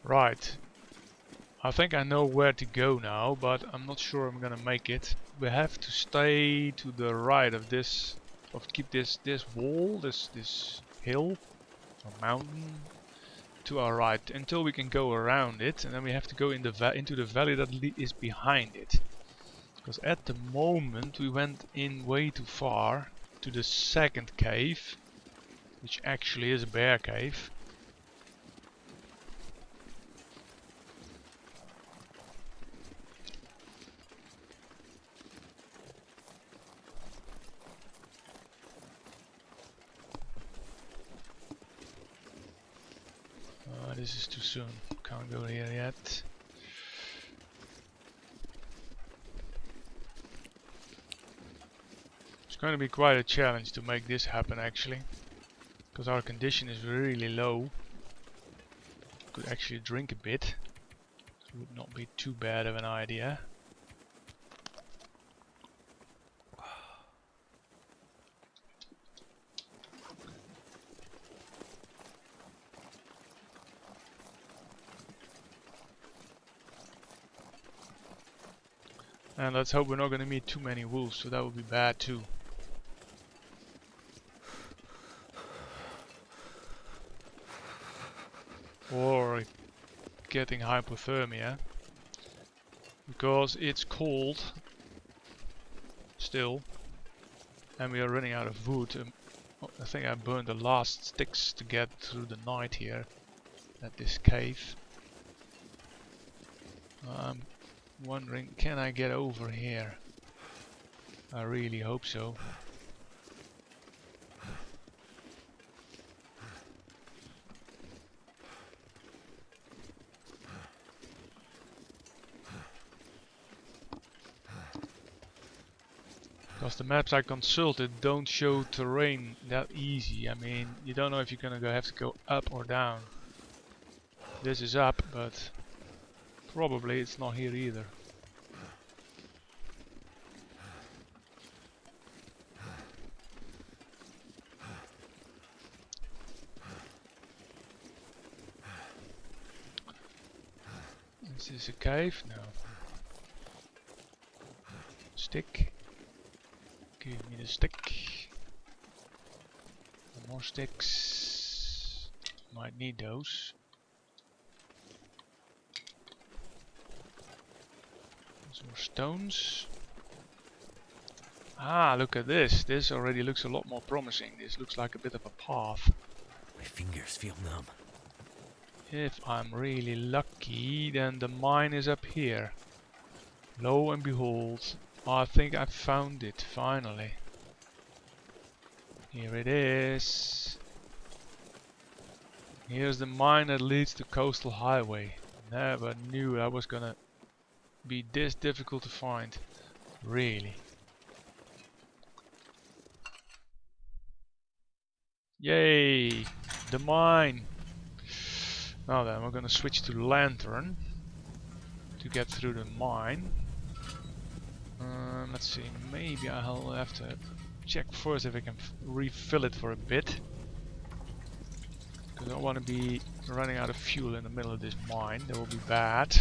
Right. I think I know where to go now, but I'm not sure I'm gonna make it. We have to stay to the right of this, keep this wall, this hill or mountain to our right until we can go around it, and then we have to go in into the valley that is behind it. Because at the moment we went in way too far to the second cave, which actually is a bear cave. This is too soon. Can't go here yet. It's going to be quite a challenge to make this happen actually, because our condition is really low. Could actually drink a bit. It would not be too bad of an idea. And let's hope we're not going to meet too many wolves, so that would be bad too. Or getting hypothermia, because it's cold still and we are running out of wood. I think I burned the last sticks to get through the night here at this cave. I'm wondering, can I get over here? I really hope so. Because the maps I consulted don't show terrain that easy. I mean, you don't know if you're gonna have to go up or down. This is up, but probably it's not here either. Is this a cave? No. Stick. Give me the stick. More sticks. Might need those. Some more stones. Ah, look at this. This already looks a lot more promising. This looks like a bit of a path. My fingers feel numb. If I'm really lucky, then the mine is up here. Lo and behold, I think I found it finally. Here it is. Here's the mine that leads to Coastal Highway. Never knew that was gonna be this difficult to find. Really. Yay! The mine! Now then, we're gonna switch to lantern to get through the mine. Let's see, maybe I'll have to check first if I can refill it for a bit. Because I don't want to be running out of fuel in the middle of this mine. That will be bad.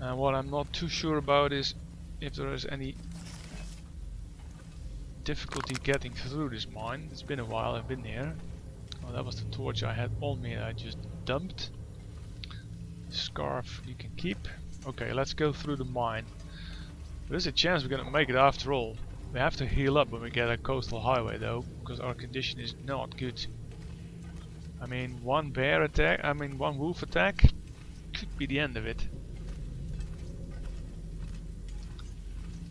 And what I'm not too sure about is if there is any difficulty getting through this mine. It's been a while I've been here. Oh, that was the torch I had on me that I just dumped. Scarf you can keep. Okay, let's go through the mine. There's a chance we're gonna make it after all. We have to heal up when we get a coastal highway though, because our condition is not good. I mean, one wolf attack could be the end of it.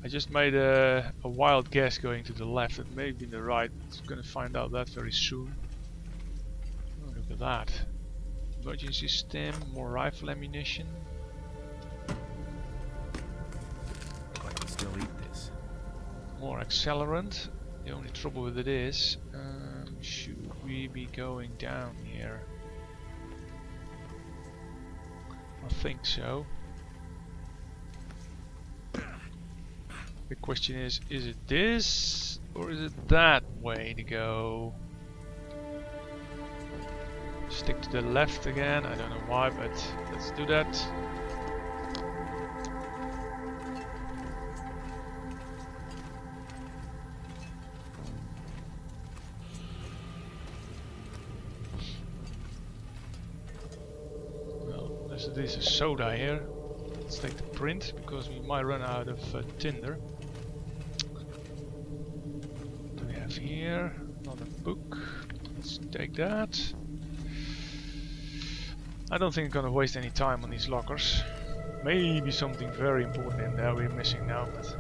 I just made a wild guess going to the left. It may be the right. I'm gonna find out that very soon. Oh, look at that. Emergency stem, more rifle ammunition. I can still eat this. More accelerant. The only trouble with it is, should we be going down here? I think so. The question is it this or is it that way to go? stick to the left again. I don't know why, but let's do that. Well, there's a soda here. Let's take the print because we might run out of tinder. What do we have here? Another book. Let's take that. I don't think I'm gonna waste any time on these lockers. Maybe something very important in there we're missing now, but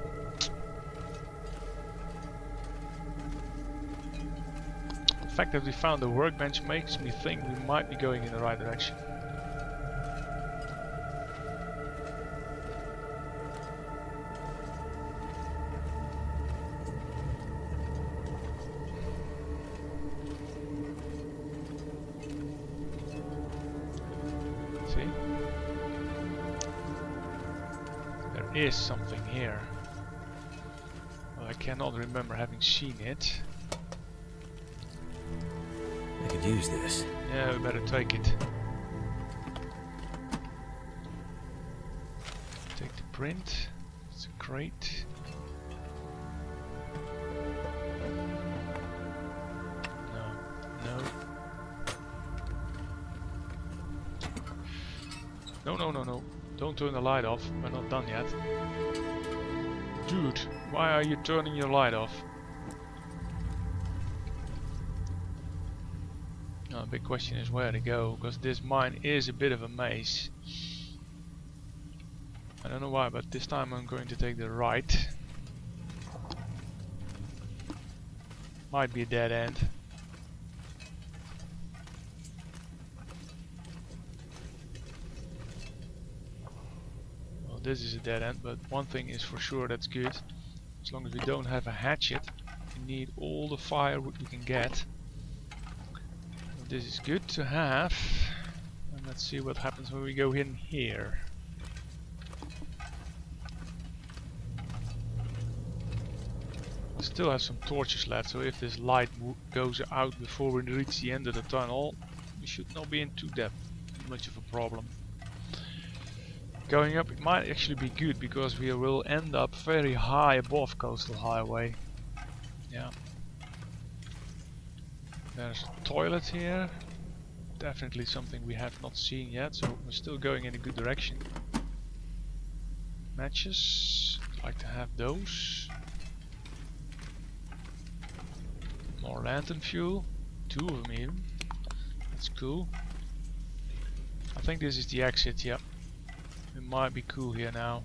the fact that we found the workbench makes me think we might be going in the right direction. See? There is something here. Well, I cannot remember having seen it. I could use this. Yeah, we better take it. Take the print. It's a crate. No. Don't turn the light off. We're not done yet. Dude, why are you turning your light off? Now, the big question is where to go, because this mine is a bit of a maze. I don't know why, but this time I'm going to take the right. Might be a dead end. This is a dead end, but one thing is for sure that's good. As long as we don't have a hatchet, we need all the firewood we can get. So this is good to have. And let's see what happens when we go in here. We still have some torches left, so if this light goes out before we reach the end of the tunnel, we should not be in too much of a problem. Going up, it might actually be good because we will end up very high above Coastal Highway. Yeah. There's a toilet here. Definitely something we have not seen yet, so we're still going in a good direction. Matches. I'd like to have those. More lantern fuel. 2 of them even. That's cool. I think this is the exit, yeah. It might be cool here now.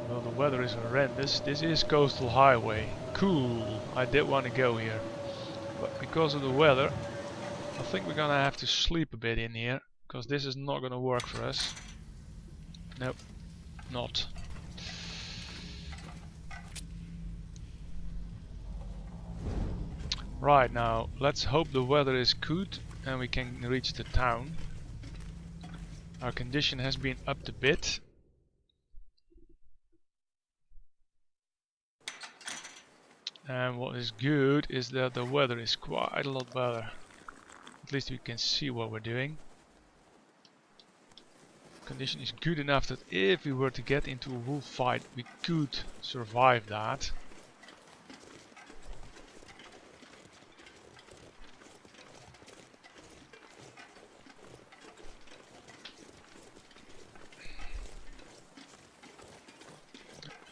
Well, the weather is horrendous. This is Coastal Highway. Cool. I did want to go here. But because of the weather, I think we're gonna have to sleep a bit in here. Because this is not gonna work for us. Nope. Not. Right, now let's hope the weather is good and we can reach the town. Our condition has been upped a bit. And what is good is that the weather is quite a lot better. At least we can see what we're doing. Condition is good enough that if we were to get into a wolf fight, we could survive that.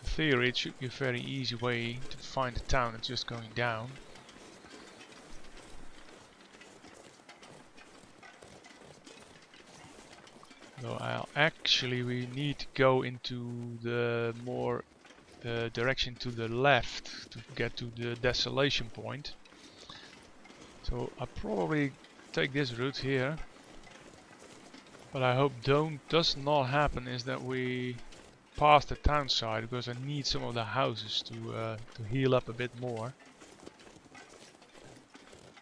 In theory, it should be a very easy way to find the town. It's just going down. Though actually we need to go into the more direction to the left to get to the desolation point. So I'll probably take this route here. But I hope does not happen is that we pass the town side, because I need some of the houses to heal up a bit more.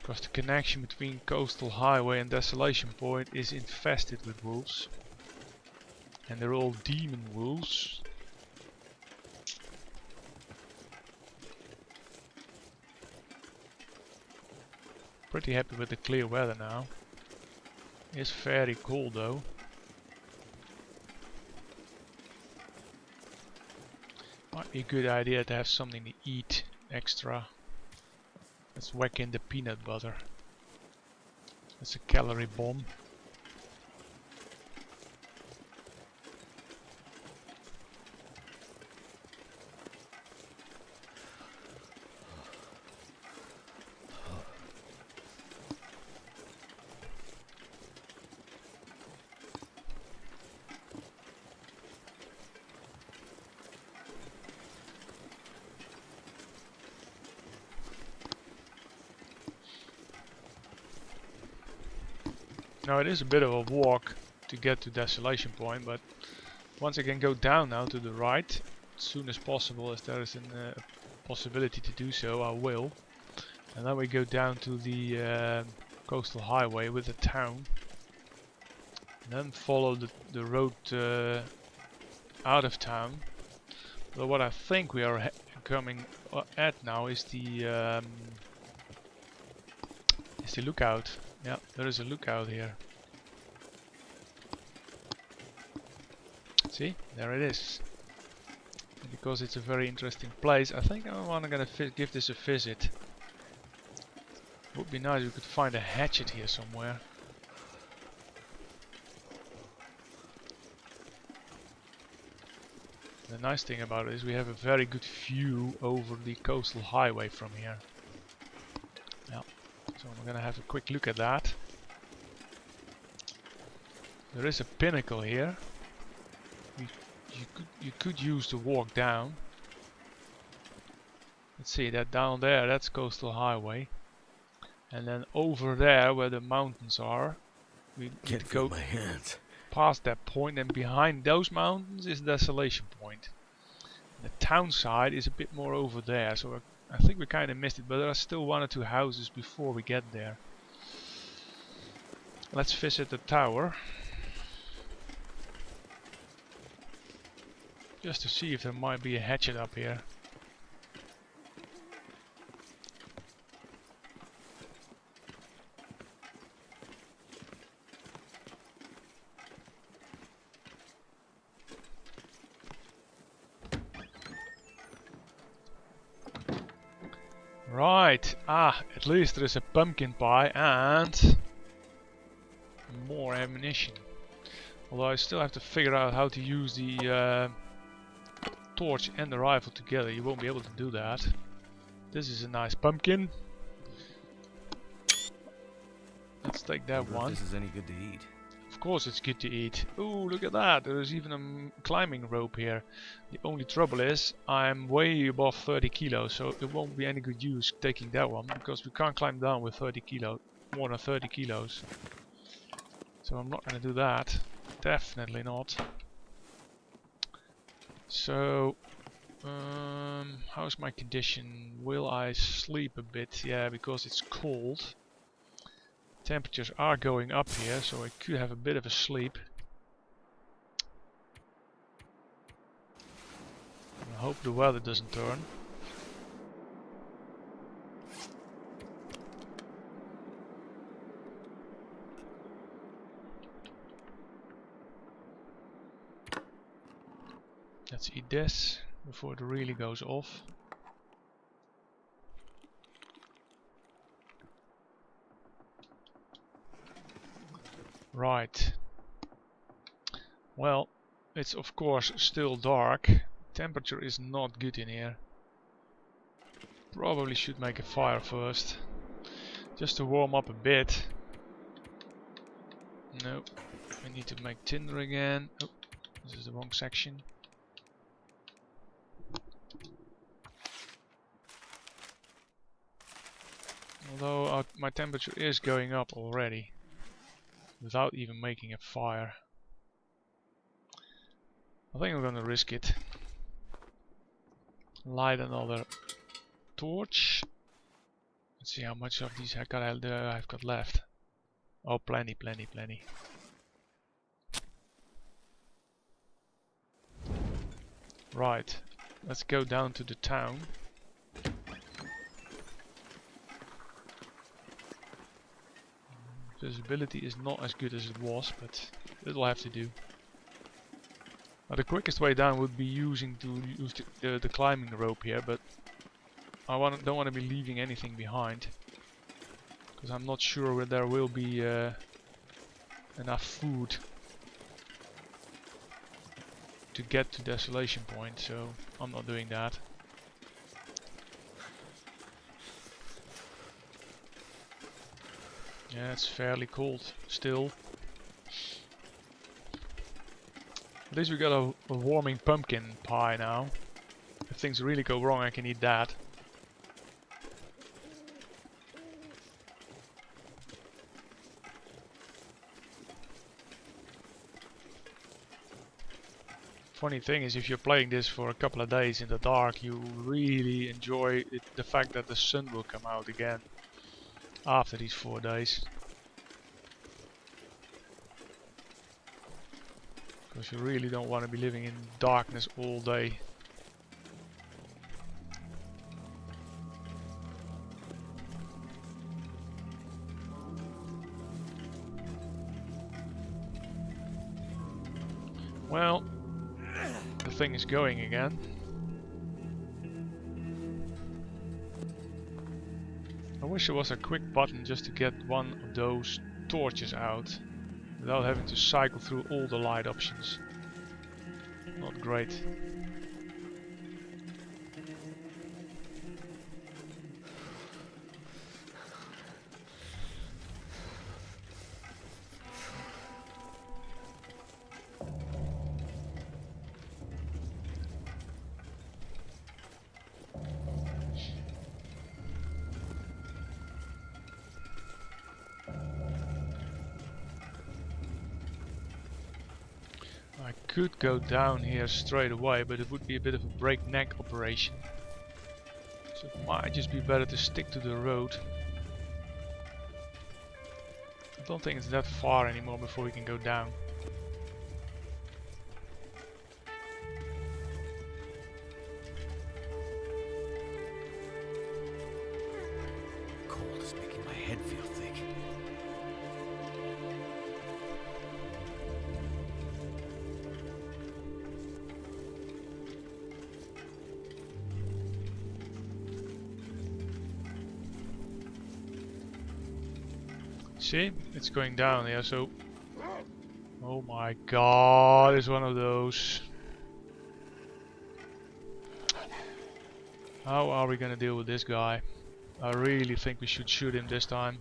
Because the connection between Coastal Highway and Desolation Point is infested with wolves. And they're all demon wolves. Pretty happy with the clear weather now. It's very cold though. Might be a good idea to have something to eat extra. Let's whack in the peanut butter. That's a calorie bomb. Now it is a bit of a walk to get to Desolation Point, but once I can go down now to the right, as soon as possible, as there is a possibility to do so, I will. And then we go down to the coastal highway with the town. And then follow the road out of town. But what I think we are coming at now is the lookout. Yeah, there is a lookout here. See, there it is. And because it's a very interesting place, I think I'm gonna give this a visit. Would be nice if we could find a hatchet here somewhere. The nice thing about it is we have a very good view over the coastal highway from here. Yeah. So I'm gonna have a quick look at that. There is a pinnacle here. You could use to walk down. Let's see, that down there, that's coastal highway. And then over there where the mountains are, we need to go my hands. past that point, and behind those mountains is Desolation Point. The town side is a bit more over there, so I think we kind of missed it, but there are still 1 or 2 houses before we get there. Let's visit the tower. Just to see if there might be a hatchet up here. Right, at least there is a pumpkin pie and more ammunition. Although I still have to figure out how to use the torch and the rifle together. You won't be able to do that. This is a nice pumpkin. Let's take that one. If this is any good to eat. Of course it's good to eat. Ooh, look at that. There is even a climbing rope here. The only trouble is I'm way above 30 kilos, so it won't be any good use taking that one, because we can't climb down with 30 kilos, more than 30 kilos. So I'm not going to do that. Definitely not. So, how's my condition? Will I sleep a bit? Yeah, because it's cold. Temperatures are going up here, so I could have a bit of a sleep. I hope the weather doesn't turn. Let's eat this before it really goes off. Right. Well, it's of course still dark. Temperature is not good in here. Probably should make a fire first, just to warm up a bit. No, I need to make tinder again. Oh, this is the wrong section. Although my temperature is going up already, without even making a fire. I think I'm gonna risk it. Light another torch. Let's see how much of these I've got left. Oh, plenty, plenty, plenty. Right, let's go down to the town. Visibility is not as good as it was, but it'll have to do. Now the quickest way down would be use the climbing rope here, but I don't want to be leaving anything behind, because I'm not sure whether there will be enough food to get to Desolation Point, so I'm not doing that. Yeah, it's fairly cold still. At least we got a warming pumpkin pie now. If things really go wrong, I can eat that. Funny thing is, if you're playing this for a couple of days in the dark, you really enjoy the fact that the sun will come out again after these 4 days. Because you really don't want to be living in darkness all day. Well, the thing is going again. I wish there was a quick button just to get one of those torches out without having to cycle through all the light options. Not great. I could go down here straight away, but it would be a bit of a breakneck operation. So it might just be better to stick to the road. I don't think it's that far anymore before we can go down. Cold is making my head feel thick. See, it's going down here, so... Oh my god, it's one of those. How are we gonna deal with this guy? I really think we should shoot him this time.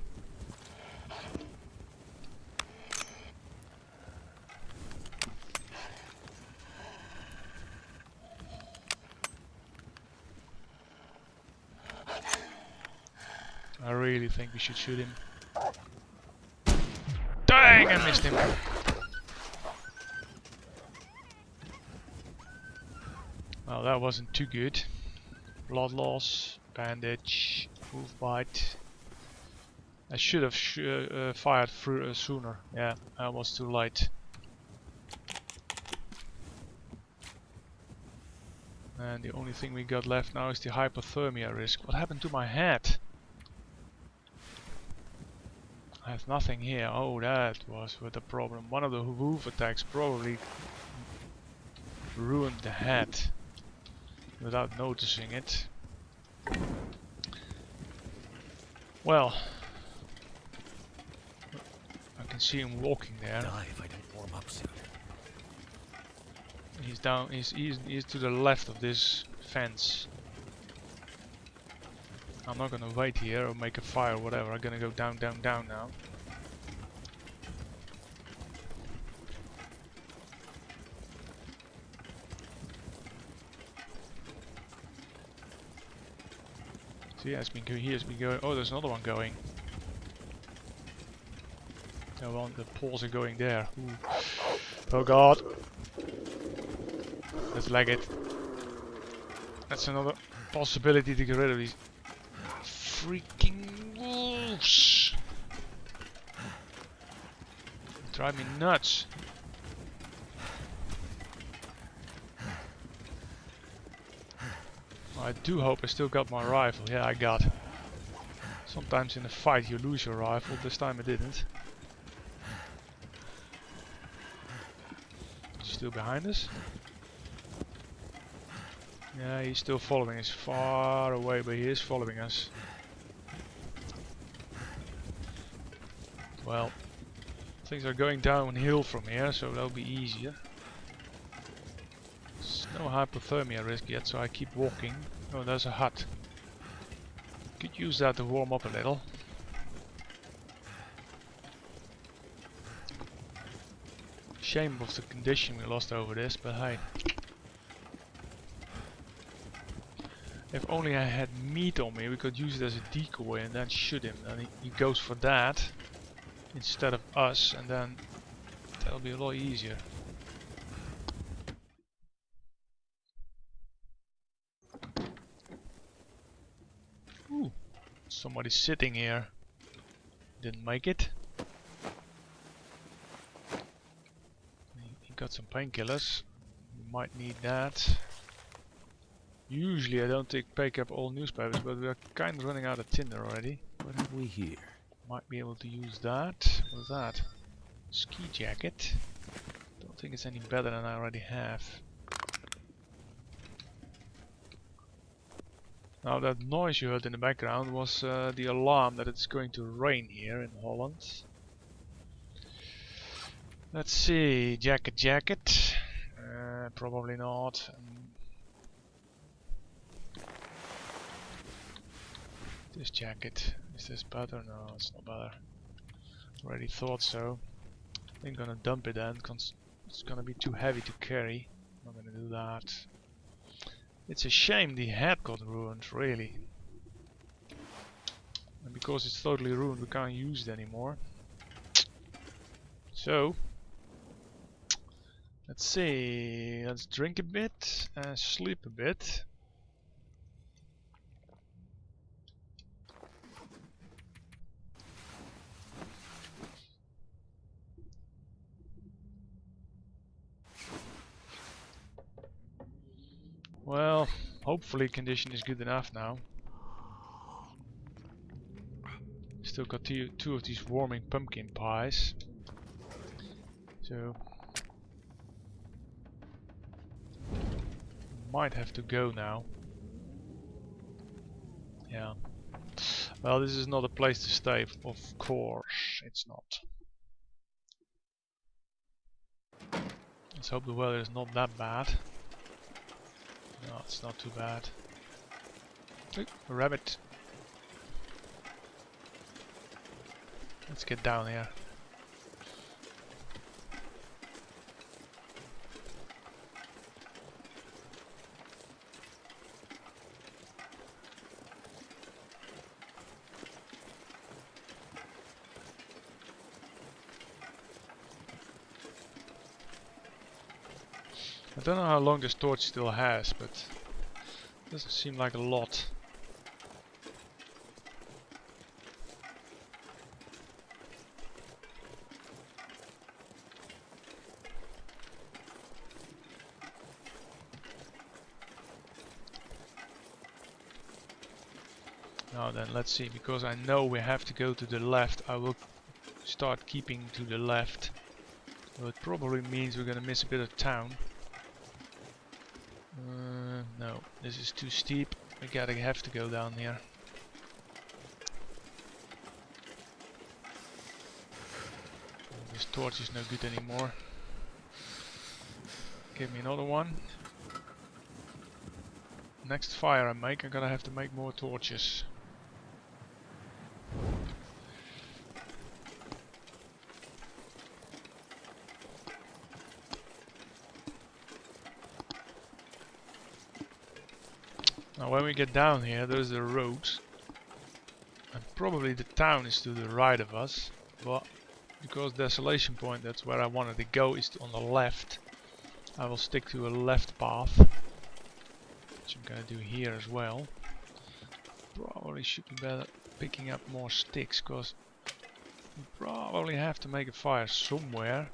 I really think we should shoot him. Dang, I missed him. Well, that wasn't too good. Blood loss, bandage, wolf bite. I should have fired through sooner. Yeah, I was too late. And the only thing we got left now is the hypothermia risk. What happened to my head? I have nothing here. Oh, that was the problem. One of the wolf attacks probably ruined the head without noticing it. Well, I can see him walking there. Die if I don't warm up soon. He's down. He's to the left of this fence. I'm not gonna wait here or make a fire or whatever. I'm gonna go down, down, down now. See, he has been going. Oh, there's another one going. Oh, well, the poles are going there. Ooh. Oh god. Let's lag it. That's another possibility to get rid of these freaking wolves. Drive me nuts. I do hope I still got my rifle. Yeah, I got. Sometimes in a fight you lose your rifle. This time I didn't. Still behind us? Yeah, he's still following us. Far away, but he is following us. Well, things are going downhill from here, so that'll be easier. There's no hypothermia risk yet, so I keep walking. Oh, there's a hut. Could use that to warm up a little. Shame of the condition we lost over this, but hey. If only I had meat on me, we could use it as a decoy and then shoot him. Then he goes for that instead of us, and then that'll be a lot easier. Ooh, somebody's sitting here. Didn't make it. He got some painkillers. We might need that. Usually I don't pick up all newspapers, but we are kind of running out of tinder already. What have we here? Might be able to use that. What is that? Ski jacket. Don't think it's any better than I already have. Now that noise you heard in the background was the alarm that it's going to rain here in Holland. Let's see, jacket. Probably not. This jacket, is this better? No, it's not better. Already thought so. I'm gonna dump it then, cause it's gonna be too heavy to carry. I'm not gonna do that. It's a shame the head got ruined, really. And because it's totally ruined, we can't use it anymore. So, let's see. Let's drink a bit and sleep a bit. Well, hopefully condition is good enough now. Still got two of these warming pumpkin pies. So might have to go now. Yeah. Well, this is not a place to stay, of course. It's not. Let's hope the weather is not that bad. No, it's not too bad. Ooh, a rabbit. Let's get down here. I don't know how long this torch still has, but it doesn't seem like a lot. Now then, let's see, because I know we have to go to the left, I will start keeping to the left. Well, it probably means we're gonna miss a bit of town. No, this is too steep. We have to go down here. This torch is no good anymore. Give me another one. Next fire I make, I'm gonna have to make more torches. Now when we get down here, there's the road. And probably the town is to the right of us. But because Desolation Point, that's where I wanted to go, is on the left. I will stick to a left path. Which I'm gonna do here as well. Probably should be better picking up more sticks, because we probably have to make a fire somewhere.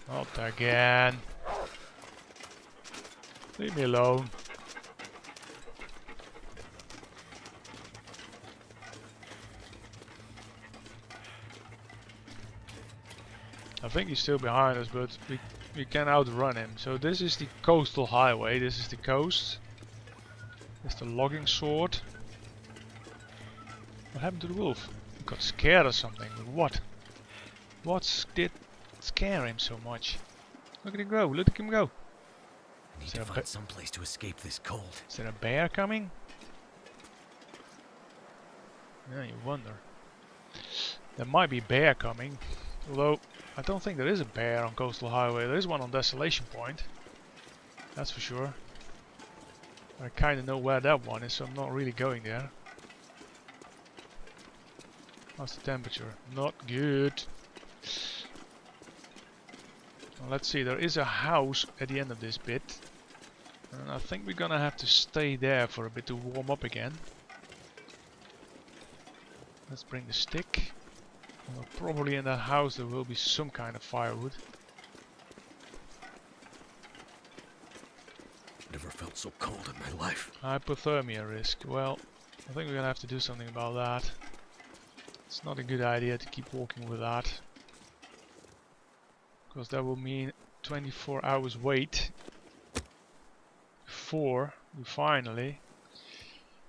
Not again. Leave me alone. I think he's still behind us, but we can outrun him. So this is the coastal highway. This is the coast. This is the logging sword. What happened to the wolf? He got scared or something. But what? What did scare him so much? Look at him go. Look at him go. I need to find some place to escape this cold. Is there a bear coming? Yeah, you wonder. There might be a bear coming. Although, I don't think there is a bear on Coastal Highway. There is one on Desolation Point. That's for sure. I kind of know where that one is, so I'm not really going there. How's the temperature? Not good. Well, let's see, there is a house at the end of this bit. And I think we're gonna have to stay there for a bit to warm up again. Let's bring the stick. Well, probably in that house there will be some kind of firewood. Never felt so cold in my life. Hypothermia risk. Well, I think we're gonna have to do something about that. It's not a good idea to keep walking with that. Because that will mean 24 hours wait before we finally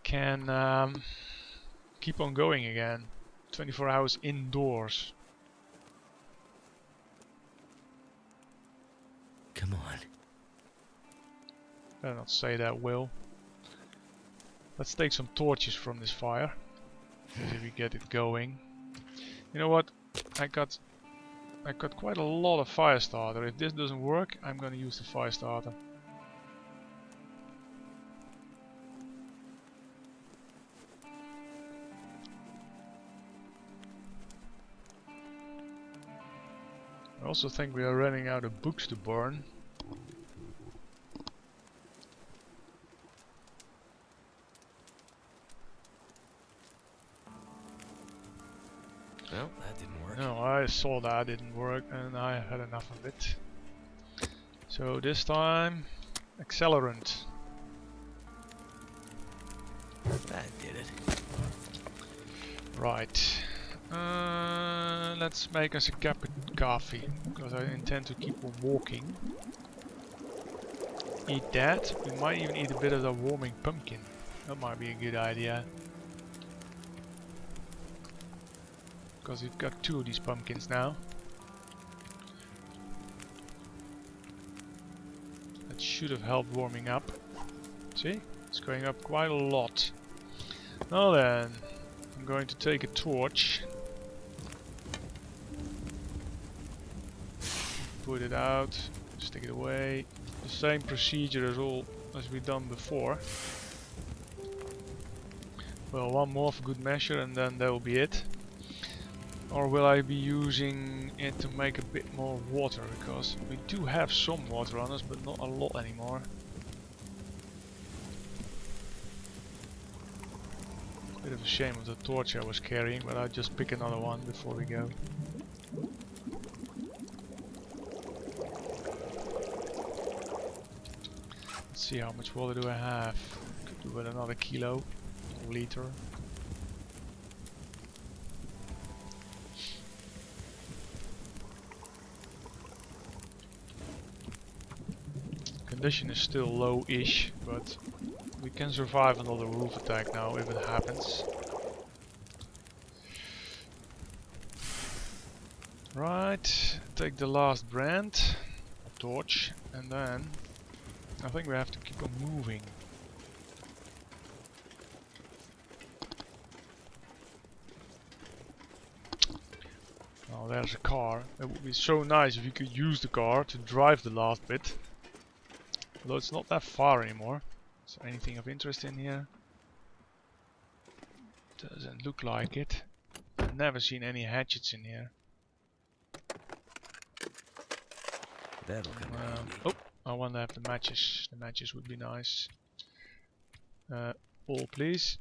can keep on going again. 24 hours indoors. Come on. Better not say that, Will. Let's take some torches from this fire. See if we get it going. You know what? I got quite a lot of fire starter. If this doesn't work, I'm gonna use the fire starter. I also think we are running out of books to burn. Well, that didn't work. No, I saw that didn't work and I had enough of it. So this time, accelerant. That did it. Right. Let's make us a cup of coffee, because I intend to keep on walking. Eat that. We might even eat a bit of the warming pumpkin. That might be a good idea. Because we've got 2 of these pumpkins now. That should have helped warming up. See? It's going up quite a lot. Now then, I'm going to take a torch. Put it out, stick it away. The same procedure as we've done before. Well, one more for good measure and then that will be it. Or will I be using it to make a bit more water? Because we do have some water on us, but not a lot anymore. Bit of a shame of the torch I was carrying, but I'll just pick another one before we go. Let's see, how much water do I have? Could do with another kilo or liter. Condition is still low-ish, but we can survive another wolf attack now if it happens. Right, take the last brand, torch, and then I think we have to keep on moving. Oh, there's a car. It would be so nice if you could use the car to drive the last bit. Although it's not that far anymore. Is there anything of interest in here? Doesn't look like it. I've never seen any hatchets in here. That'll come in handy. Oh, I want to have the matches. The matches would be nice. All please.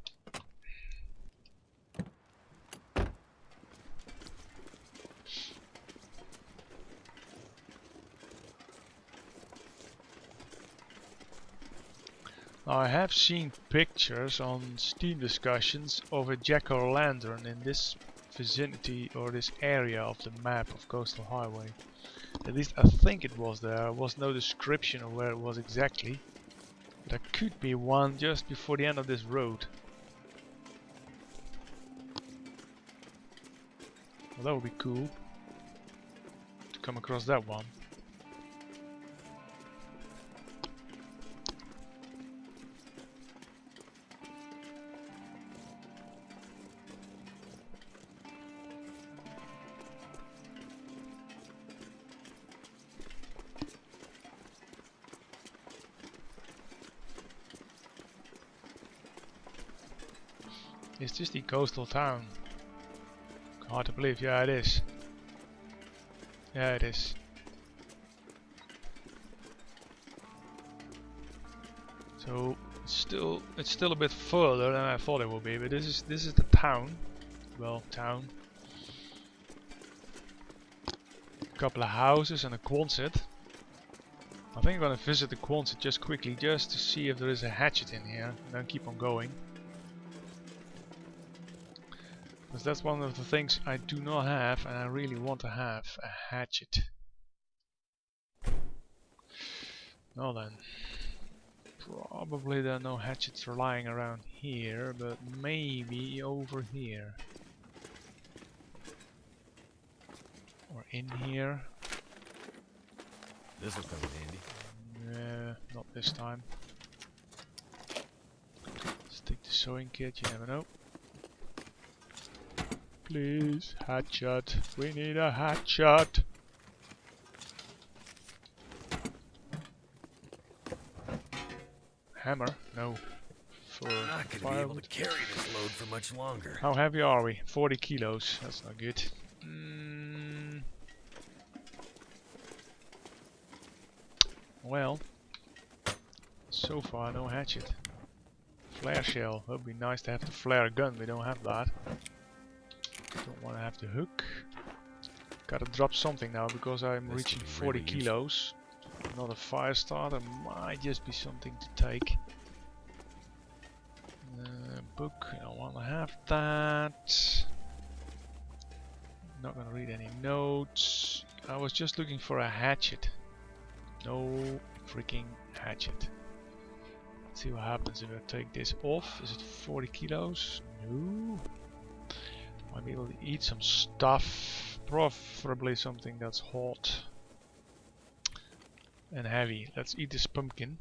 I have seen pictures on Steam discussions of a jack-o'-lantern in this vicinity or this area of the map of Coastal Highway. At least I think it was there. There was no description of where it was exactly. There could be one just before the end of this road. Well, that would be cool to come across that one. Is this the coastal town? Hard to believe. Yeah, it is. Yeah, it is. So it's still a bit further than I thought it would be, but this is the town. Well, town. A couple of houses and a Quonset. I think I'm gonna visit the Quonset just quickly, just to see if there is a hatchet in here, and then keep on going. Because that's one of the things I do not have, and I really want to have a hatchet. Well then, probably there are no hatchets lying around here, but maybe over here. Or in here. This'll come in handy. Not this time. Let's take the sewing kit, you never know. Please, hatchet. We need a hatchet. Hammer? No. For I'm not gonna be able firewood. to carry this load for much longer. How heavy are we? 40 kilos. That's not good. Well, so far no hatchet. Flare shell. Would be nice to have the flare gun. We don't have that. Don't want to have the hook. Gotta drop something now because I'm reaching 40 kilos. Another fire starter might just be something to take. Book, I don't want to have that. Not gonna read any notes. I was just looking for a hatchet. No freaking hatchet. Let's see what happens if I take this off. Is it 40 kilos? No. Might be able to eat some stuff. Preferably something that's hot and heavy. Let's eat this pumpkin.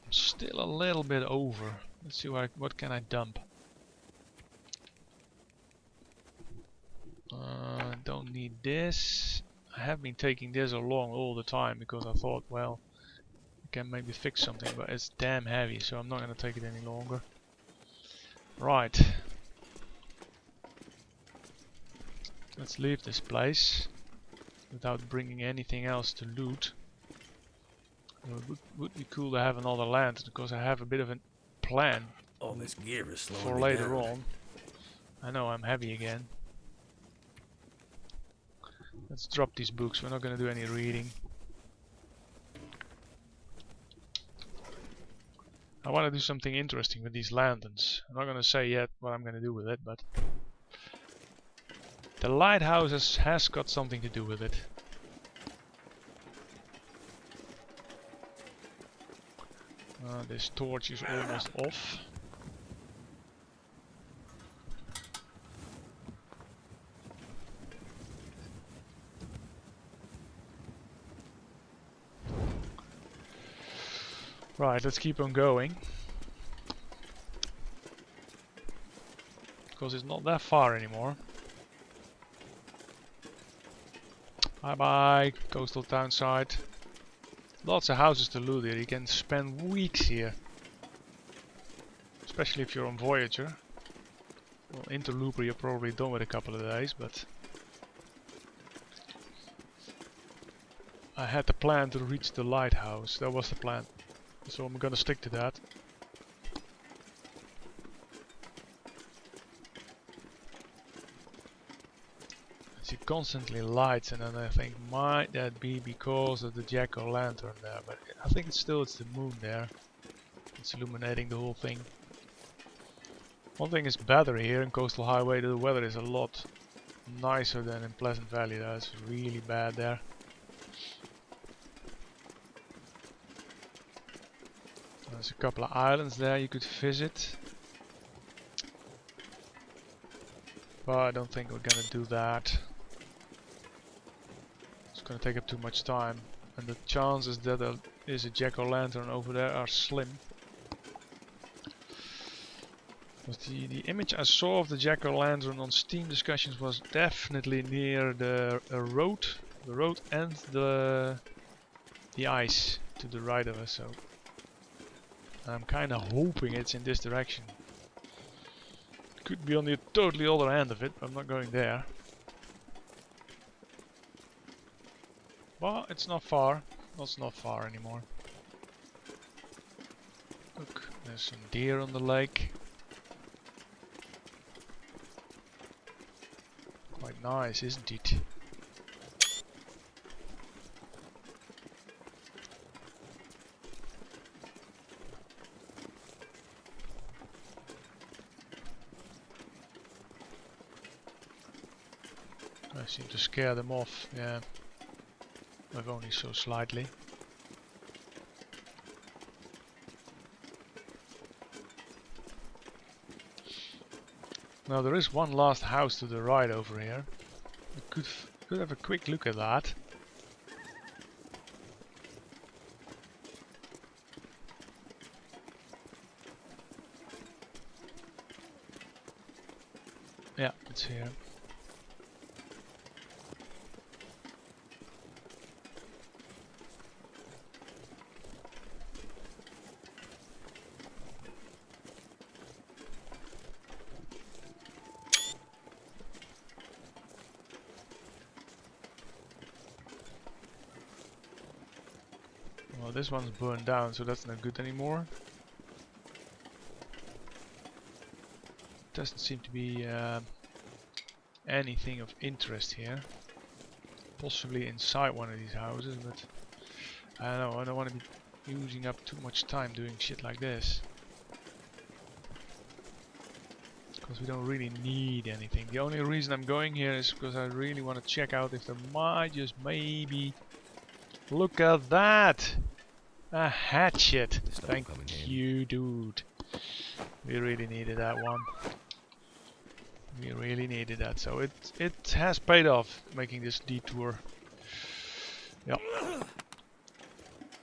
I'm still a little bit over. Let's see what can I dump. Don't need this. I have been taking this along all the time because I thought, well, I can maybe fix something, but it's damn heavy, so I'm not gonna take it any longer. Right. Let's leave this place without bringing anything else to loot. It would be cool to have another lantern because I have a bit of a plan All this gear is slowing for me later down. on. I know I'm heavy again. Let's drop these books. We're not going to do any reading. I want to do something interesting with these lanterns. I'm not going to say yet what I'm going to do with it, but the lighthouse has got something to do with it. This torch is almost off. Right, let's keep on going. Because it's not that far anymore. Bye bye, coastal town side. Lots of houses to loot here. You can spend weeks here. Especially if you're on Voyager. Well, Interlooper you're probably done with a couple of days, but I had the plan to reach the lighthouse. That was the plan. So I'm gonna stick to that. I see constantly lights, and then I think, might that be because of the jack-o'-lantern there? But I think it's the moon there. It's illuminating the whole thing. One thing is better here in Coastal Highway, the weather is a lot nicer than in Pleasant Valley. That's really bad there. There's a couple of islands there you could visit. But I don't think we're gonna do that. It's gonna take up too much time. And the chances that there is a jack-o'-lantern over there are slim. But the image I saw of the jack-o'-lantern on Steam discussions was definitely near the road and the ice to the right of us. So I'm kind of hoping it's in this direction. Could be on the totally other end of it. I'm not going there. But it's not far. It's not far anymore. Look, there's some deer on the lake. Quite nice, isn't it? I seem to scare them off, yeah. I've only so slightly. Now there is one last house to the right over here. We could have a quick look at that. Yeah, it's here. Well, this one's burned down, so that's not good anymore. Doesn't seem to be anything of interest here. Possibly inside one of these houses, but I don't know, I don't want to be using up too much time doing shit like this. Because we don't really need anything. The only reason I'm going here is because I really want to check out if there might just maybe... Look at that! A hatchet! Thank you, dude. We really needed that one. We really needed that, so it has paid off making this detour. Yep.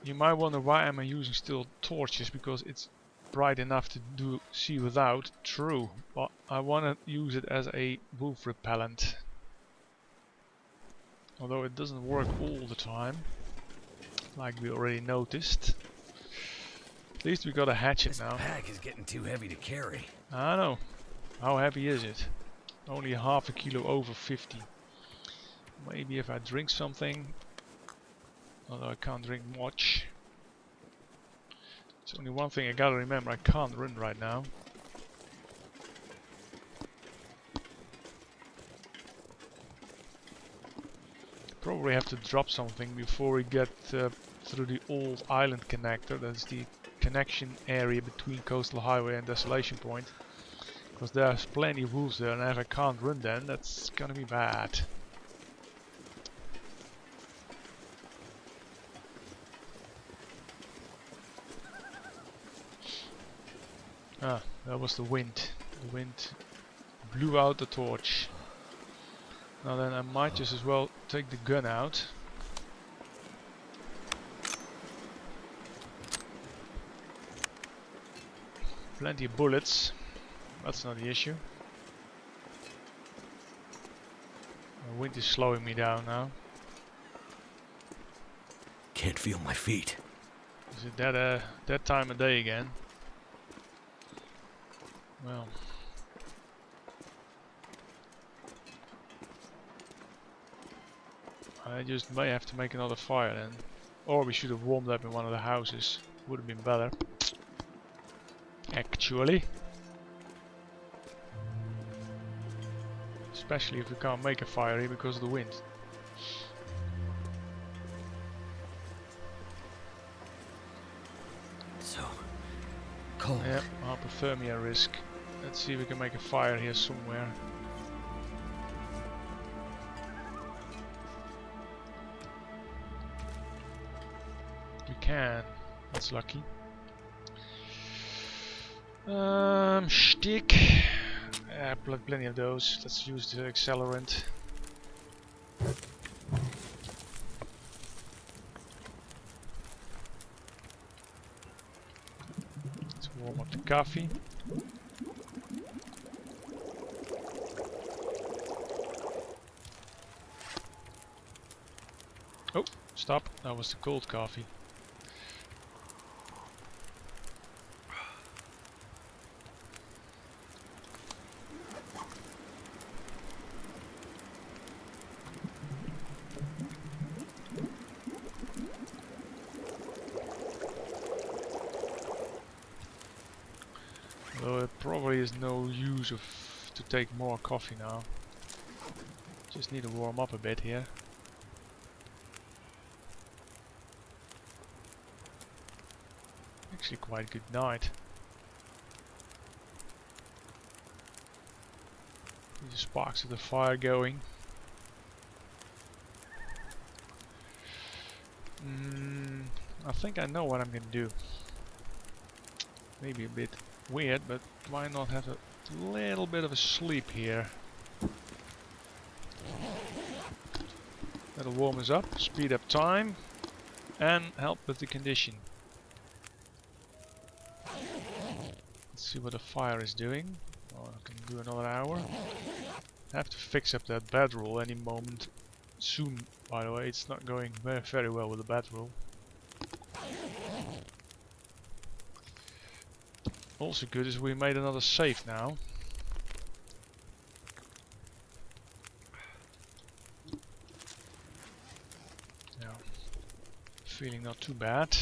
You might wonder why am I using still torches, because it's bright enough to see without. True, but I want to use it as a wolf repellent. Although it doesn't work all the time, like we already noticed. At least we got a hatchet now. This pack is getting too heavy to carry. I know. How heavy is it? Only half a kilo over 50. Maybe if I drink something, although I can't drink much. It's only one thing I gotta remember, I can't run right now. Probably have to drop something before we get through the old island connector. That's the connection area between Coastal Highway and Desolation Point. Because there's plenty of wolves there, and if I can't run then, that's gonna be bad. Ah, that was the wind. The wind blew out the torch. Now then I might just as well take the gun out. Plenty of bullets. That's not the issue. The wind is slowing me down now. Can't feel my feet. Is it that time of day again? Well. I just may have to make another fire then. Or we should have warmed up in one of the houses. Would have been better. Actually. Especially if we can't make a fire here because of the wind. So cold. Yeah, hypothermia risk. Let's see if we can make a fire here somewhere. We can. That's lucky. Stick. Plenty of those. Let's use the accelerant. Let's warm up the coffee. Oh, stop. That was the cold coffee. Though it probably is no use to take more coffee now. Just need to warm up a bit here. Actually quite good night. The sparks of the fire going. I think I know what I'm gonna do. Maybe a bit weird, but why not have a little bit of a sleep here? That'll warm us up, speed up time, and help with the condition. Let's see what the fire is doing. Oh, I can do another hour. I have to fix up that bedroll any moment soon, by the way. It's not going very well with the bedroll. Also good is we made another safe now. Yeah, feeling not too bad.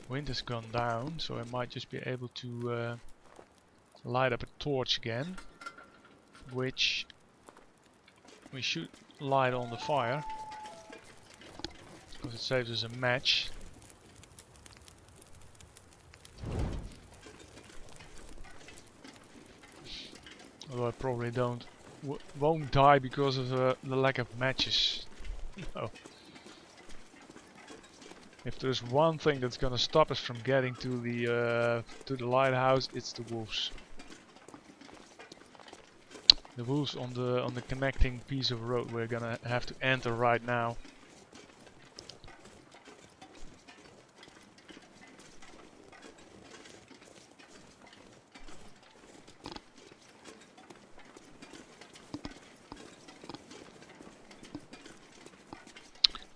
Wind has gone down, so I might just be able to light up a torch again, which we should light on the fire because it saves us a match. Although I probably won't die because of the lack of matches. No. If there's one thing that's gonna stop us from getting to the lighthouse, it's the wolves. The wolves on the connecting piece of road we're gonna have to enter right now.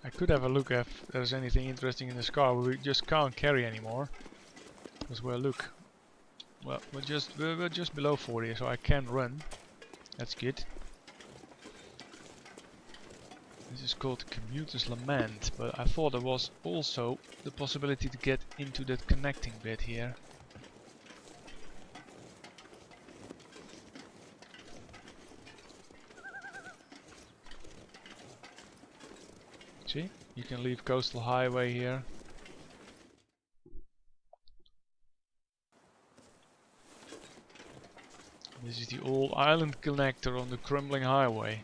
I could have a look if there's anything interesting in this car, but we just can't carry anymore. Because we're we're just below 40, so I can run. That's good. This is called Commuter's Lament, but I thought there was also the possibility to get into that connecting bit here. See, you can leave Coastal Highway here. This is the old island connector on the crumbling highway.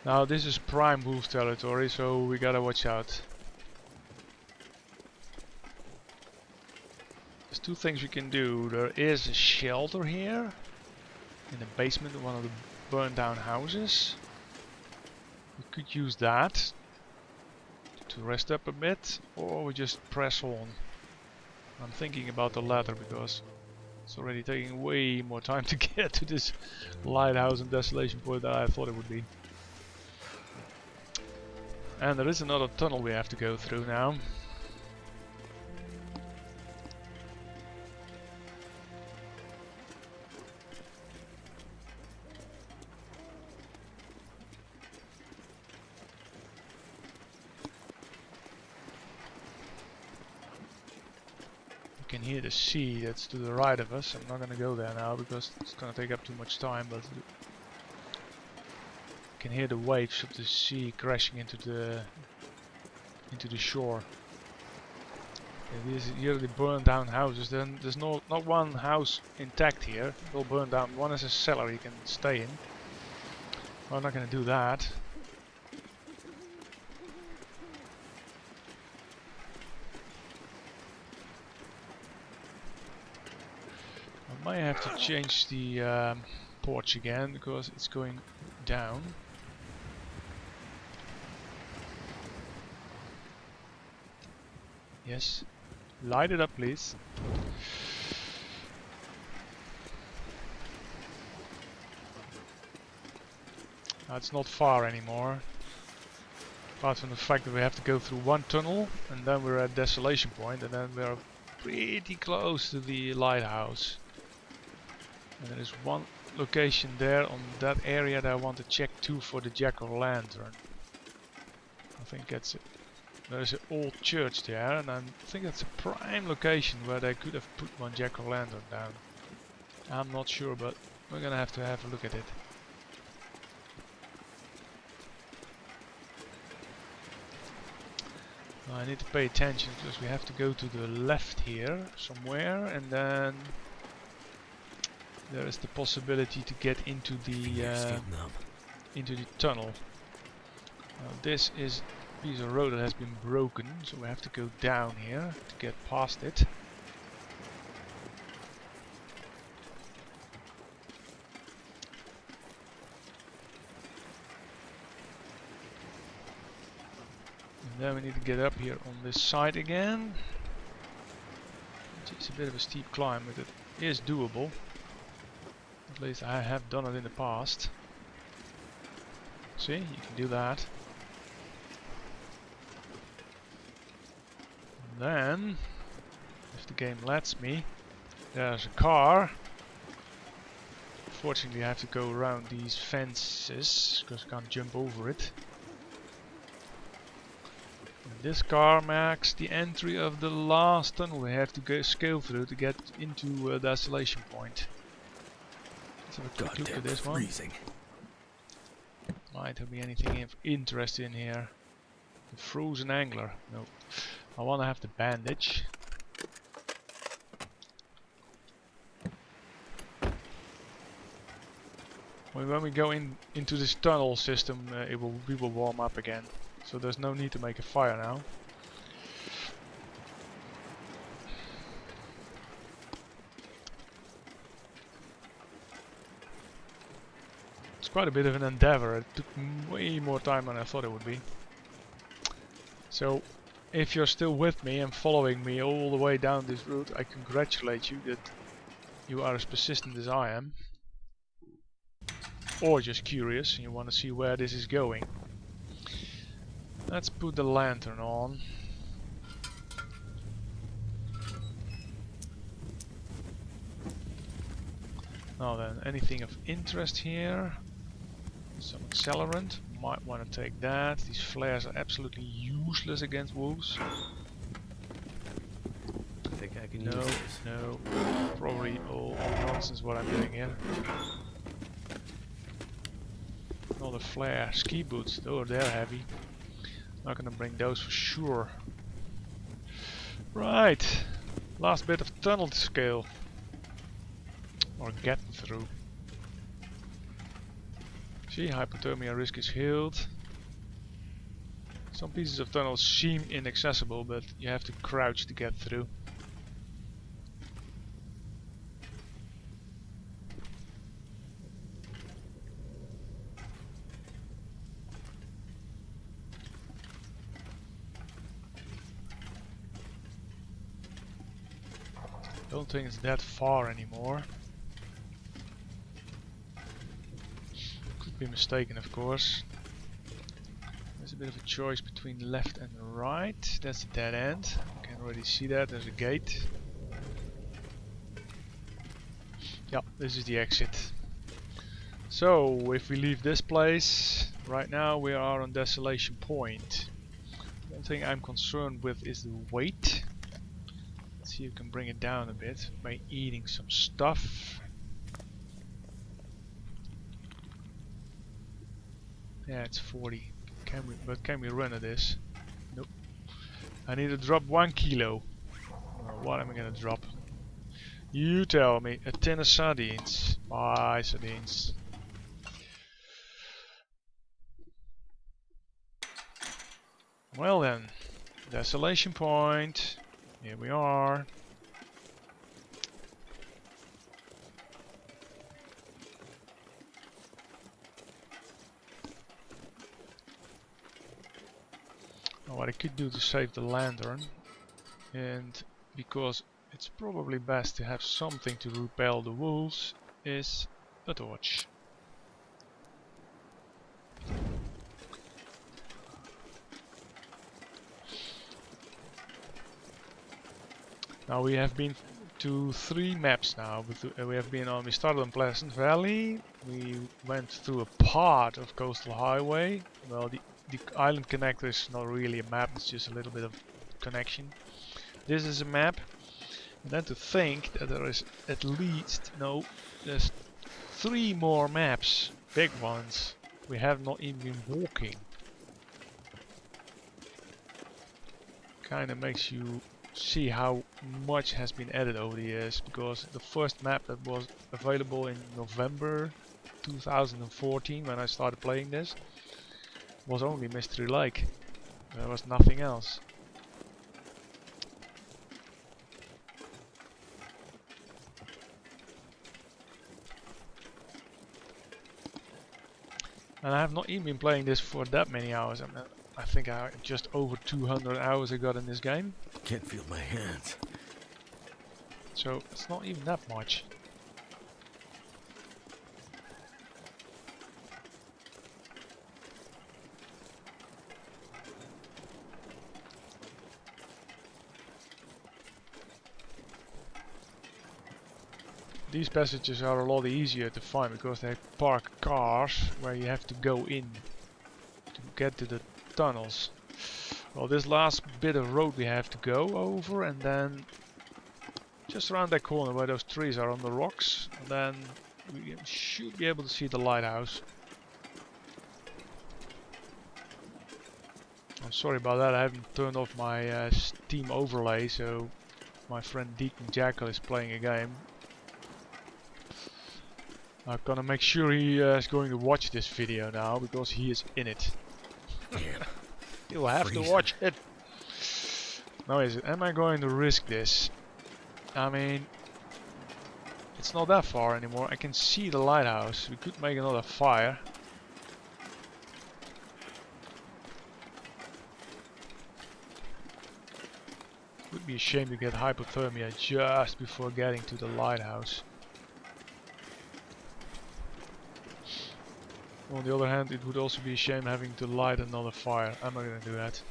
Now this is prime wolf territory, so we gotta watch out. There's two things we can do. There is a shelter here in the basement of one of the burned down houses. We could use that to rest up a bit, or we just press on. I'm thinking about the latter because it's already taking way more time to get to this lighthouse and desolation point than I thought it would be. And there is another tunnel we have to go through now. You can hear the sea that's to the right of us. I'm not gonna go there now because it's gonna take up too much time, but you can hear the waves of the sea crashing into the shore. Here are the burned down houses. Then there's not one house intact here. They'll burn down. One is a cellar you can stay in. Well, I'm not gonna do that. I might have to change the porch again because it's going down. Yes. Light it up, please. It's not far anymore. Apart from the fact that we have to go through one tunnel and then we're at Desolation Point and then we're pretty close to the lighthouse. And there is one location there on that area that I want to check too for the Jack-o'-lantern. I think that's it. There's an old church there, and I think that's a prime location where they could have put one Jack-o'-lantern down. I'm not sure, but we're gonna have a look at it. I need to pay attention because we have to go to the left here somewhere, and then there is the possibility to get into the tunnel. Now this is piece of road that has been broken, so we have to go down here to get past it. And then we need to get up here on this side again. It's a bit of a steep climb, but it is doable. At least I have done it in the past. See, you can do that. Then, if the game lets me, there's a car. Fortunately, I have to go around these fences because I can't jump over it. And this car marks the entry of the last tunnel we have to go scale through to get into Desolation Point. Let's have a quick look at this one. Freezing. Might there be anything interesting in here? The frozen angler. No. I want to have the bandage. When we go into this tunnel system, we will warm up again. So there's no need to make a fire now. It's quite a bit of an endeavor. It took way more time than I thought it would be. So, if you're still with me and following me all the way down this route, I congratulate you that you are as persistent as I am. Or just curious and you want to see where this is going. Let's put the lantern on. Now then, anything of interest here? Some accelerant. Might want to take that. These flares are absolutely useless against wolves. I think I can use this. No. Probably all nonsense what I'm doing here. Another flare. Ski boots. Oh, they're heavy. Not gonna bring those for sure. Right. Last bit of tunnel to scale. Or get through. See, hypothermia risk is healed. Some pieces of tunnels seem inaccessible, but you have to crouch to get through. Don't think it's that far anymore. Could be mistaken, of course. There's a bit of a choice between left and right. That's a dead end. You can already see that. There's a gate. Yeah, this is the exit. So, if we leave this place, right now we are on Desolation Point. One thing I'm concerned with is the weight. Let's see if we can bring it down a bit by eating some stuff. Yeah, it's 40. Can we run at this? Nope. I need to drop 1 kilo. what am I gonna drop? You tell me. A tin of sardines. Bye, sardines. Well then, desolation point. Here we are. What I could do to save the lantern, and because it's probably best to have something to repel the wolves, is a torch. Now we have been to 3 maps now. We started on Pleasant Valley. We went through a part of Coastal Highway. Well, the island connector is not really a map, it's just a little bit of connection. This is a map. And then to think that there is at least, no, there's 3 more maps, big ones. We have not even been walking. Kinda makes you see how much has been added over the years, because the first map that was available in November 2014 when I started playing this was only Mystery Lake. There was nothing else. And I have not even been playing this for that many hours. I think I just over 200 hours I got in this game. Can't feel my hands. So it's not even that much. These passages are a lot easier to find because they park cars where you have to go in to get to the tunnels. Well, this last bit of road we have to go over, and then just around that corner where those trees are on the rocks, and then we should be able to see the lighthouse. I'm sorry about that, I haven't turned off my Steam overlay, so my friend Deacon Jackal is playing a game. I'm gonna make sure he is going to watch this video now, because he is in it. Damn. You'll have to watch it. Now is it? Am I going to risk this? I mean, it's not that far anymore. I can see the lighthouse. We could make another fire. Would be a shame to get hypothermia just before getting to the lighthouse. On the other hand, it would also be a shame having to light another fire. I'm not gonna do that.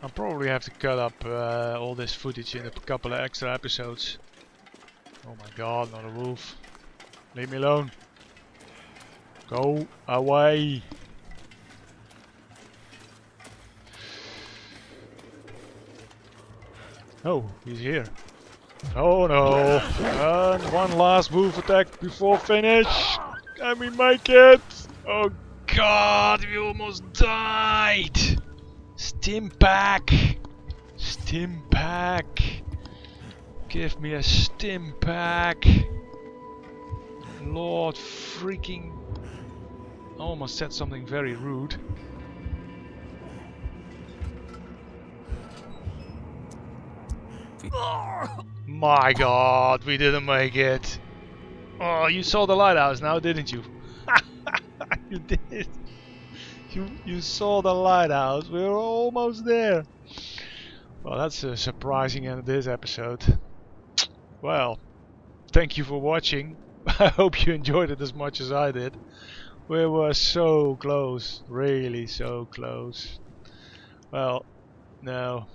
I'll probably have to cut up all this footage in a couple of extra episodes. Oh my god, not a wolf. Leave me alone. Go away. Oh, he's here. Oh no. And one last wolf attack before finish. Can we make it? Oh god, we almost died. Stim pack! Stim pack! Give me a stim pack! Lord freaking... I almost said something very rude. My god, we didn't make it! Oh, you saw the lighthouse now, didn't you? You did! You saw the lighthouse, we were almost there. Well, that's a surprising end of this episode. Well, thank you for watching. I hope you enjoyed it as much as I did. We were so close, really so close. Well, no.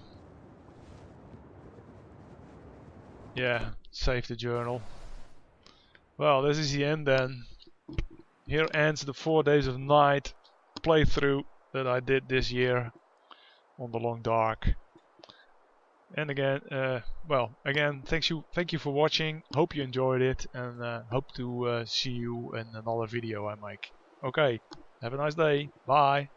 Yeah, save the journal. Well, this is the end then. Here ends the 4 days of night playthrough that I did this year on the Long Dark. And again, again, thank you for watching. Hope you enjoyed it, and hope to see you in another video I make. Okay, have a nice day. Bye.